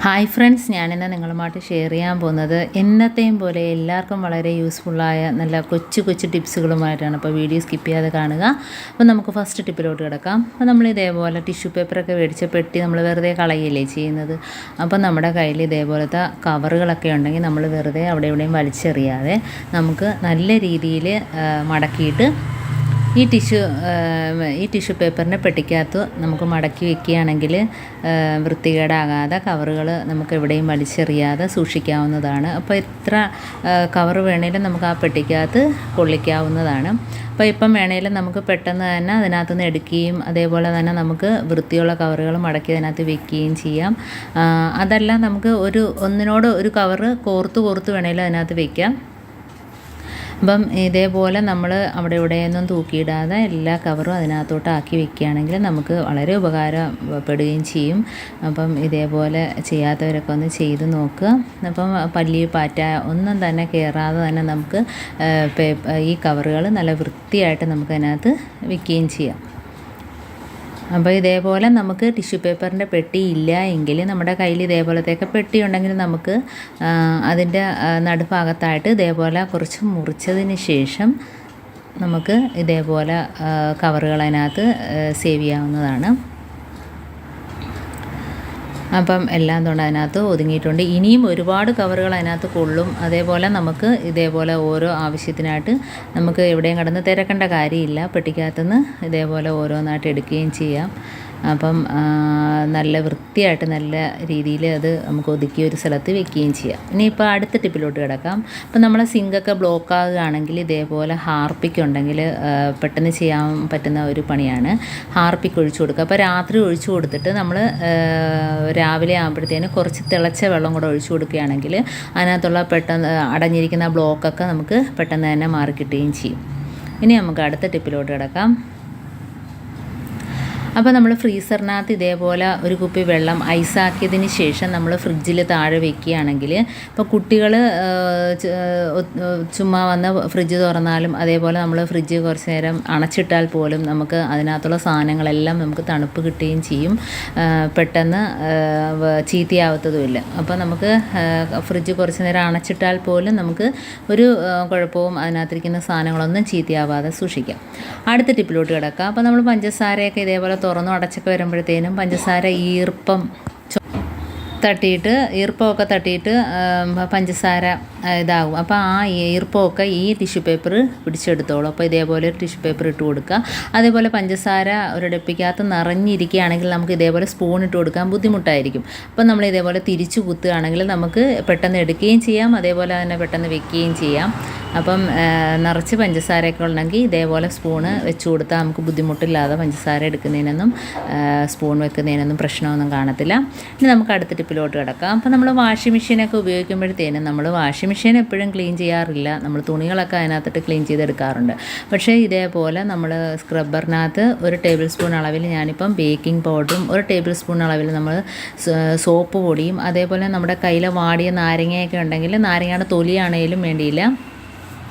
Hi friends, ഞാനിന്ന് നിങ്ങളുമായിട്ട് share ചെയ്യാൻ പോകുന്നത് എന്നത്തെയും പോലെ എല്ലാവർക്കും വളരെ യൂസ്ഫുള്ളായ നല്ല കൊച്ചു കൊച്ചു ടിപ്സുകളുമായിട്ടാണ്. അപ്പോൾ വീഡിയോ സ്കിപ്പ് ചെയ്യാതെ കാണുക. അപ്പോൾ നമുക്ക് ഫസ്റ്റ് ടിപ്പിലോട്ട് കിടക്കാം. അപ്പോൾ നമ്മൾ ഇതേപോലെ ടിഷ്യൂ പേപ്പറൊക്കെ മേടിച്ച പെട്ടി നമ്മൾ വെറുതെ കളയുകയല്ലേ ചെയ്യുന്നത്. അപ്പോൾ നമ്മുടെ കയ്യിൽ ഇതേപോലത്തെ കവറുകളൊക്കെ ഉണ്ടെങ്കിൽ നമ്മൾ വെറുതെ അവിടെ എവിടെയും വലിച്ചെറിയാതെ നമുക്ക് നല്ല രീതിയിൽ മടക്കിയിട്ട് ഈ ടിഷ്യൂ പേപ്പറിൻ്റെ പെട്ടിക്കകത്ത് നമുക്ക് മടക്കി വെക്കുകയാണെങ്കിൽ വൃത്തികേടാകാതെ കവറുകൾ നമുക്ക് എവിടെയും വലിച്ചെറിയാതെ സൂക്ഷിക്കാവുന്നതാണ്. അപ്പോൾ എത്ര കവർ വേണേലും നമുക്ക് ആ പെട്ടിക്കകത്ത് കൊള്ളിക്കാവുന്നതാണ്. അപ്പോൾ ഇപ്പം വേണേലും നമുക്ക് പെട്ടെന്ന് തന്നെ അതിനകത്ത് നിന്ന് എടുക്കുകയും അതേപോലെ തന്നെ നമുക്ക് വൃത്തിയുള്ള കവറുകൾ മടക്കി അതിനകത്ത് വെക്കുകയും ചെയ്യാം. അതല്ല നമുക്ക് ഒന്നിനോട് ഒരു കവറ് കോർത്ത് വേണേലും അതിനകത്ത് വെക്കാം. അപ്പം ഇതേപോലെ നമ്മൾ അവിടെ ഇവിടെയൊന്നും തൂക്കിയിടാതെ എല്ലാ കവറും അതിനകത്തോട്ട് ആക്കി വെക്കുകയാണെങ്കിൽ നമുക്ക് വളരെ ഉപകാരപ്പെടുകയും ചെയ്യും. അപ്പം ഇതേപോലെ ചെയ്യാത്തവരൊക്കെ ഒന്ന് ചെയ്ത് നോക്കുക. അപ്പം പല്ലി പാറ്റ ഒന്നും തന്നെ കയറാതെ തന്നെ നമുക്ക് ഈ കവറുകൾ നല്ല വൃത്തിയായിട്ട് നമുക്ക് അതിനകത്ത് വെക്കുകയും ചെയ്യാം. അപ്പോൾ ഇതേപോലെ നമുക്ക് ടിഷ്യൂ പേപ്പറിൻ്റെ പെട്ടി ഇല്ല എങ്കിൽ നമ്മുടെ കയ്യിൽ ഇതേപോലത്തെയൊക്കെ പെട്ടി ഉണ്ടെങ്കിൽ നമുക്ക് അതിൻ്റെ നടുഭാഗത്തായിട്ട് ഇതേപോലെ കുറച്ച് മുറിച്ചതിന് ശേഷം നമുക്ക് ഇതേപോലെ കവറുകൾ അതിനകത്ത് സേവ് ചെയ്യാവുന്നതാണ്. അപ്പം എല്ലാം കൊണ്ട് അതിനകത്ത് ഒതുങ്ങിയിട്ടുണ്ട്. ഇനിയും ഒരുപാട് കവറുകൾ അതിനകത്ത് കൊള്ളും. അതേപോലെ നമുക്ക് ഇതേപോലെ ഓരോ ആവശ്യത്തിനായിട്ട് നമുക്ക് എവിടെയും കിടന്ന് തിരക്കേണ്ട കാര്യമില്ല. പെട്ടിക്കകത്തുനിന്ന് ഇതേപോലെ ഓരോന്നായിട്ട് എടുക്കുകയും ചെയ്യാം. അപ്പം നല്ല വൃത്തിയായിട്ട് നല്ല രീതിയിൽ അത് നമുക്ക് ഒതുക്കി ഒരു സ്ഥലത്ത് വെക്കുകയും ചെയ്യാം. ഇനിയിപ്പോൾ അടുത്ത ടിപ്പിലോട്ട് കിടക്കാം. അപ്പം നമ്മളെ സിങ്കൊക്കെ ബ്ലോക്ക് ആകുകയാണെങ്കിൽ ഇതേപോലെ ഹാർപ്പിക്ക് ഉണ്ടെങ്കിൽ പെട്ടെന്ന് ചെയ്യാൻ പറ്റുന്ന ഒരു പണിയാണ് ഹാർപ്പിക്ക് ഒഴിച്ചു കൊടുക്കുക. അപ്പോൾ രാത്രി ഒഴിച്ചു കൊടുത്തിട്ട് നമ്മൾ രാവിലെ ആകുമ്പോഴത്തേന് കുറച്ച് തിളച്ച വെള്ളം കൂടെ ഒഴിച്ചു കൊടുക്കുകയാണെങ്കിൽ അതിനകത്തുള്ള പെട്ടെന്ന് അടഞ്ഞിരിക്കുന്ന ബ്ലോക്കൊക്കെ നമുക്ക് പെട്ടെന്ന് തന്നെ മാറിക്കിട്ടുകയും ചെയ്യും. ഇനി നമുക്ക് അടുത്ത ടിപ്പിലോട്ട് കിടക്കാം. അപ്പോൾ നമ്മൾ ഫ്രീസറിനകത്ത് ഇതേപോലെ ഒരു കുപ്പി വെള്ളം ഐസാക്കിയതിന് ശേഷം നമ്മൾ ഫ്രിഡ്ജിൽ താഴെ വെക്കുകയാണെങ്കിൽ ഇപ്പോൾ കുട്ടികൾ ചുമ്മാ വന്ന് ഫ്രിഡ്ജ് തുറന്നാലും അതേപോലെ നമ്മൾ ഫ്രിഡ്ജ് കുറച്ച് നേരം അടച്ചിട്ടാൽ പോലും നമുക്ക് അതിനകത്തുള്ള സാധനങ്ങളെല്ലാം നമുക്ക് തണുപ്പ് കിട്ടുകയും ചെയ്യും. പെട്ടെന്ന് ചീത്തയാവത്തതുമില്ല. അപ്പോൾ നമുക്ക് ഫ്രിഡ്ജ് കുറച്ച് നേരം അടച്ചിട്ടാൽ പോലും നമുക്ക് ഒരു കുഴപ്പവും അതിനകത്തിരിക്കുന്ന സാധനങ്ങളൊന്നും ചീത്തയാവാതെ സൂക്ഷിക്കാം. അടുത്ത ടിപ്പിലോട്ട് കിടക്കാം. അപ്പോൾ നമ്മൾ പഞ്ചസാരയൊക്കെ ഇതേപോലെ തുറന്നു അടച്ചൊക്കെ വരുമ്പോഴത്തേനും പഞ്ചസാര ഈർപ്പമൊക്കെ തട്ടിയിട്ട് പഞ്ചസാര ഇതാകും. അപ്പോൾ ആ ഈർപ്പമൊക്കെ ഈ ടിഷ്യൂ പേപ്പർ പിടിച്ചെടുത്തോളും. അപ്പോൾ ഇതേപോലെ ഒരു ടിഷ്യൂ പേപ്പർ ഇട്ട് കൊടുക്കുക. അതേപോലെ പഞ്ചസാര ഒരു ഡപ്പിക്കകത്ത് നിറഞ്ഞിരിക്കുകയാണെങ്കിൽ നമുക്ക് ഇതേപോലെ സ്പൂൺ ഇട്ട് കൊടുക്കാൻ ബുദ്ധിമുട്ടായിരിക്കും. അപ്പോൾ നമ്മൾ ഇതേപോലെ തിരിച്ചു കുത്തുകയാണെങ്കിൽ നമുക്ക് പെട്ടെന്ന് എടുക്കുകയും ചെയ്യാം, അതേപോലെ തന്നെ പെട്ടെന്ന് വെക്കുകയും ചെയ്യാം. അപ്പം നിറച്ച് പഞ്ചസാരയൊക്കെ ഉണ്ടെങ്കിൽ ഇതേപോലെ സ്പൂണ് വെച്ച് കൊടുത്താൽ നമുക്ക് ബുദ്ധിമുട്ടില്ലാതെ പഞ്ചസാര എടുക്കുന്നതിനൊന്നും സ്പൂൺ വെക്കുന്നതിനൊന്നും പ്രശ്നമൊന്നും കാണത്തില്ല. ഇനി നമുക്ക് അടുത്ത ടിപ്പിലോട്ട് കിടക്കാം. അപ്പോൾ നമ്മൾ വാഷിംഗ് മെഷീനൊക്കെ ഉപയോഗിക്കുമ്പോഴത്തേനും നമ്മൾ വാഷിംഗ് മെഷീൻ എപ്പോഴും ക്ലീൻ ചെയ്യാറില്ല. നമ്മൾ തുണികളൊക്കെ അതിനകത്തിട്ട് ക്ലീൻ ചെയ്തെടുക്കാറുണ്ട്. പക്ഷേ ഇതേപോലെ നമ്മൾ സ്ക്രബ്ബറിനകത്ത് ഒരു ടേബിൾ സ്പൂൺ അളവിൽ ഞാനിപ്പം ബേക്കിംഗ് പൗഡറും ഒരു ടേബിൾ സ്പൂൺ അളവിൽ നമ്മൾ സോപ്പ് പൊടിയും അതേപോലെ നമ്മുടെ കയ്യിൽ വാടിയ നാരങ്ങയൊക്കെ ഉണ്ടെങ്കിൽ നാരങ്ങയുടെ തൊലിയാണേലും വേണ്ടിയില്ല,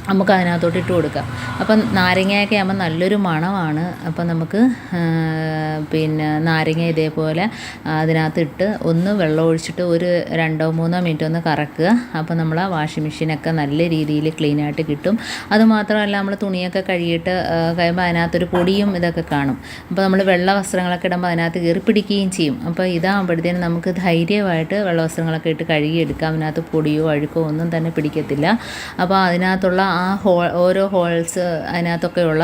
നമുക്ക് അതിനകത്തോട്ട് ഇട്ട് കൊടുക്കാം. അപ്പം നാരങ്ങയൊക്കെ ആകുമ്പോൾ നല്ലൊരു മണമാണ്. അപ്പം നമുക്ക് നാരങ്ങ ഇതേപോലെ അതിനകത്തിട്ട് ഒന്ന് വെള്ളം ഒഴിച്ചിട്ട് ഒരു 2-3 മിനിറ്റ് ഒന്ന് കറക്കുക. അപ്പോൾ നമ്മൾ ആ വാഷിംഗ് മെഷീനൊക്കെ നല്ല രീതിയിൽ ക്ലീനായിട്ട് കിട്ടും. അതുമാത്രമല്ല നമ്മൾ തുണിയൊക്കെ കഴുകിയിട്ട് കഴിയുമ്പോൾ അതിനകത്തൊരു പൊടിയും ഇതൊക്കെ കാണും. അപ്പോൾ നമ്മൾ വെള്ള വസ്ത്രങ്ങളൊക്കെ ഇടുമ്പോൾ അതിനകത്ത് കയറി പിടിക്കുകയും ചെയ്യും. അപ്പോൾ ഇതാകുമ്പോഴത്തേനും നമുക്ക് ധൈര്യമായിട്ട് വെള്ള വസ്ത്രങ്ങളൊക്കെ ഇട്ട് കഴുകിയെടുക്കാം. അതിനകത്ത് പൊടിയോ അഴുക്കോ ഒന്നും തന്നെ പിടിക്കത്തില്ല. അപ്പോൾ അതിനകത്തുള്ള ആ ഓരോ ഹോൾസ് അതിനകത്തൊക്കെയുള്ള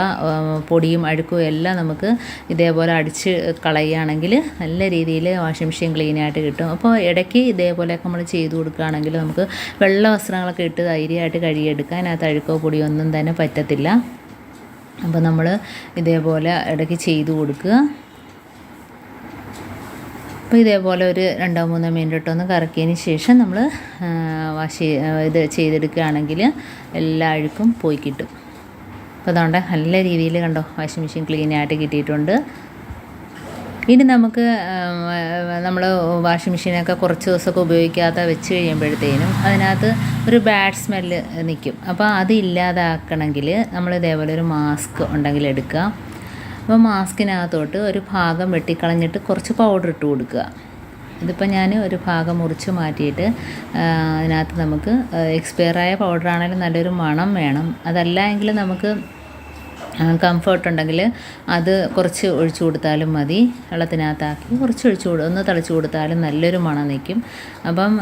പൊടിയും അഴുക്കും എല്ലാം നമുക്ക് ഇതേപോലെ അടിച്ച് കളയുകയാണെങ്കിൽ നല്ല രീതിയിൽ വാഷിംഗ് മെഷീൻ ക്ലീനായിട്ട് കിട്ടും. അപ്പോൾ ഇടയ്ക്ക് ഇതേപോലെയൊക്കെ നമ്മൾ ചെയ്ത് കൊടുക്കുകയാണെങ്കിൽ നമുക്ക് വെള്ള വസ്ത്രങ്ങളൊക്കെ ഇട്ട് ധൈര്യമായിട്ട് കഴുകിയെടുക്കാൻ അതിനകത്ത് അഴുക്കോ പൊടിയോ ഒന്നും തന്നെ പറ്റത്തില്ല. അപ്പോൾ നമ്മൾ ഇതേപോലെ ഇടയ്ക്ക് ചെയ്ത് കൊടുക്കുക. അപ്പോൾ ഇതേപോലെ ഒരു 2-3 മിനിറ്റ് ഒന്ന് കറക്കിയതിന് ശേഷം നമ്മൾ ഇത് ചെയ്തെടുക്കുകയാണെങ്കിൽ എല്ലാ അഴുക്കും പോയി കിട്ടും. അപ്പോൾ അതുകൊണ്ട് നല്ല രീതിയിൽ കണ്ടോ വാഷിംഗ് മെഷീൻ ക്ലീനായിട്ട് കിട്ടിയിട്ടുണ്ട്. ഇനി നമുക്ക് നമ്മൾ വാഷിംഗ് മെഷീനൊക്കെ കുറച്ച് ദിവസമൊക്കെ ഉപയോഗിക്കാതെ വെച്ച് കഴിയുമ്പോഴത്തേനും അതിനകത്ത് ഒരു ബാഡ് സ്മെല്ല് നിൽക്കും. അപ്പോൾ അത് ഇല്ലാതാക്കണമെങ്കിൽ നമ്മൾ ഇതേപോലെ ഒരു മാസ്ക് ഉണ്ടെങ്കിൽ എടുക്കുക. അപ്പോൾ മാസ്കിനകത്തോട്ട് ഒരു ഭാഗം വെട്ടിക്കളഞ്ഞിട്ട് കുറച്ച് പൗഡർ ഇട്ട് കൊടുക്കുക. ഇതിപ്പോൾ ഞാൻ ഒരു ഭാഗം മുറിച്ച് മാറ്റിയിട്ട് അതിനകത്ത് നമുക്ക് എക്സ്പയറായ പൗഡറാണെങ്കിലും നല്ലൊരു മണം വേണം. അതല്ല എങ്കിൽ നമുക്ക് കംഫർട്ട് ഉണ്ടെങ്കിൽ അത് കുറച്ച് ഒഴിച്ചു കൊടുത്താലും മതി. വെള്ളത്തിനകത്താക്കി കുറച്ച് ഒന്ന് തളിച്ചു കൊടുത്താലും നല്ലൊരു മണം നിൽക്കും. അപ്പം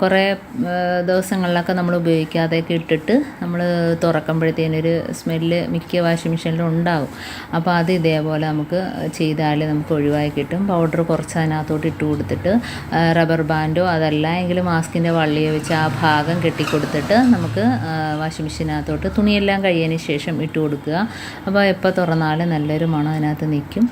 കുറേ ദിവസങ്ങളിലൊക്കെ നമ്മൾ ഉപയോഗിക്കാതെയൊക്കെ ഇട്ടിട്ട് നമ്മൾ തുറക്കുമ്പോഴത്തേനൊരു സ്മെല്ല് മിക്ക വാഷിംഗ് മെഷീനിലും ഉണ്ടാകും. അപ്പോൾ അത് ഇതേപോലെ നമുക്ക് ചെയ്താൽ നമുക്ക് ഒഴിവായി കിട്ടും. പൗഡർ കുറച്ച് അതിനകത്തോട്ട് ഇട്ട് കൊടുത്തിട്ട് റബ്ബർ ബാൻഡോ അതല്ല എങ്കിൽ മാസ്കിൻ്റെ വള്ളിയോ വെച്ച് ആ ഭാഗം കെട്ടിക്കൊടുത്തിട്ട് നമുക്ക് വാഷിംഗ് മെഷീനകത്തോട്ട് തുണിയെല്ലാം കഴിയതിന് ശേഷം ഇട്ട് കൊടുക്കുക. അപ്പോൾ എപ്പോൾ തുറന്നാലും നല്ലൊരു മണം അതിനകത്ത് നിൽക്കും.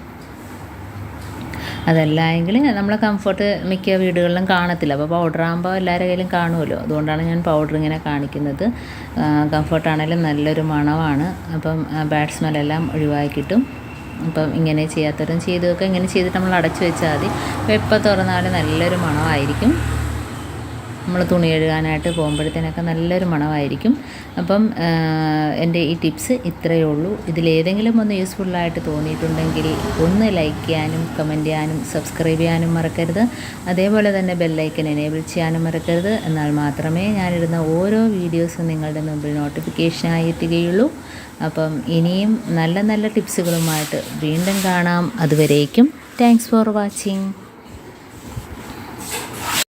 അതല്ല എങ്കിൽ നമ്മളെ കംഫർട്ട് മിക്ക വീടുകളിലും കാണത്തില്ല. അപ്പോൾ പൗഡർ ആകുമ്പോൾ എല്ലാവരുടെ കയ്യിലും കാണുമല്ലോ. അതുകൊണ്ടാണ് ഞാൻ പൗഡർ ഇങ്ങനെ കാണിക്കുന്നത്. കംഫർട്ടാണെങ്കിലും നല്ലൊരു മണമാണ്. അപ്പം ബാഡ് സ്മെല്ലെല്ലാം ഒഴിവായി കിട്ടും. അപ്പം ഇങ്ങനെ ചെയ്യാത്തവരും ചെയ്ത് വെക്കുക. ഇങ്ങനെ ചെയ്തിട്ട് നമ്മൾ അടച്ചു വെച്ചാൽ മതി. അപ്പോൾ എപ്പോൾ തുറന്നാലും നല്ലൊരു മണമായിരിക്കും. നമ്മൾ തുണി കഴുകാനായിട്ട് പോകുമ്പോഴത്തേനൊക്കെ നല്ലൊരു മണമായിരിക്കും. അപ്പം എൻ്റെ ഈ ടിപ്സ് ഇത്രയേ ഉള്ളൂ. ഇതിലേതെങ്കിലും ഒന്ന് യൂസ്ഫുള്ളായിട്ട് തോന്നിയിട്ടുണ്ടെങ്കിൽ ഒന്ന് ലൈക്ക് ചെയ്യാനും കമൻറ്റ് ചെയ്യാനും സബ്സ്ക്രൈബ് ചെയ്യാനും മറക്കരുത്. അതേപോലെ തന്നെ ബെല്ലൈക്കൻ എനേബിൾ ചെയ്യാനും മറക്കരുത്. എന്നാൽ മാത്രമേ ഞാനിടുന്ന ഓരോ വീഡിയോസും നിങ്ങളുടെ മുമ്പിൽ നോട്ടിഫിക്കേഷനായി എത്തുകയുള്ളൂ. അപ്പം ഇനിയും നല്ല നല്ല ടിപ്സുകളുമായിട്ട് വീണ്ടും കാണാം. അതുവരേക്കും താങ്ക്സ് ഫോർ വാച്ചിങ്.